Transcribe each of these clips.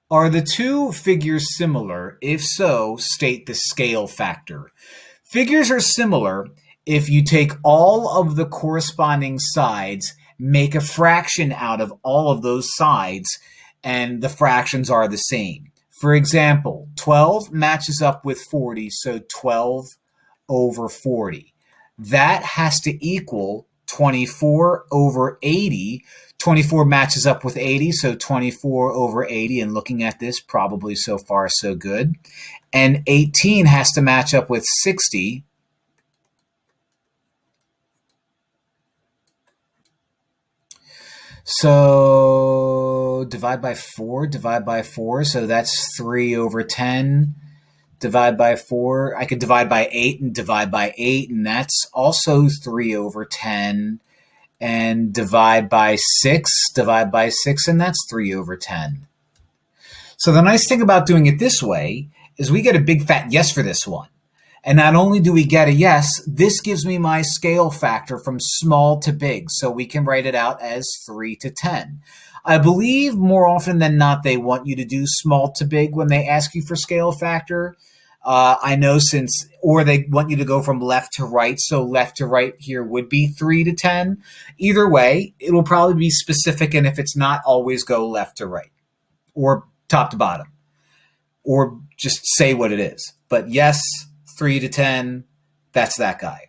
Are the two figures similar? If so, state the scale factor. Figures are similar if you take all of the corresponding sides, make a fraction out of all of those sides, and the fractions are the same. For example, 12 matches up with 40, so 12 over 40. That has to equal 24 over 80. 24 matches up with 80, so 24 over 80. And looking at this, probably so far so good. And 18 has to match up with 60. So divide by 4, divide by 4. So that's 3 over 10. Divide by 4. I could divide by 8 and divide by 8, and that's also 3 over 10. And divide by 6, and that's 3 over 10. So the nice thing about doing it this way is we get a big fat yes for this one. And not only do we get a yes, this gives me my scale factor from small to big. So we can write it out as 3 to 10. I believe more often than not they want you to do small to big when they ask you for scale factor. I know or they want you to go from left to right. So left to right here would be 3 to 10. Either way, it will probably be specific. And if it's not, always go left to right or top to bottom or just say what it is. But yes, 3 to 10, that's that guy.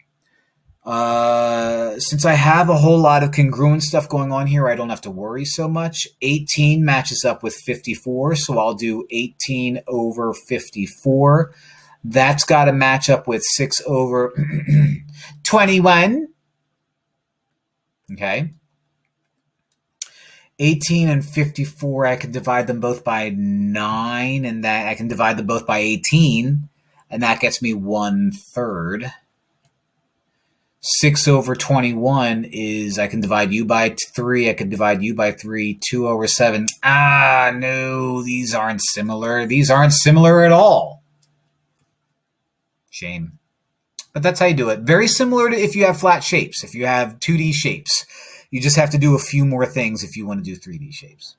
Since I have a whole lot of congruent stuff going on here, I don't have to worry so much. 18 matches up with 54, so I'll do 18 over 54. That's got to match up with 6 over 21. Okay. 18 and 54, I can divide them both by 9, and that I can divide them both by 18, and that gets me 1/3. 6 over 21 is, I can divide you by 3, I can divide you by 3, 2 over 7. No, these aren't similar. These aren't similar at all. Shame. But that's how you do it. Very similar to if you have flat shapes, if you have 2D shapes. You just have to do a few more things if you want to do 3D shapes.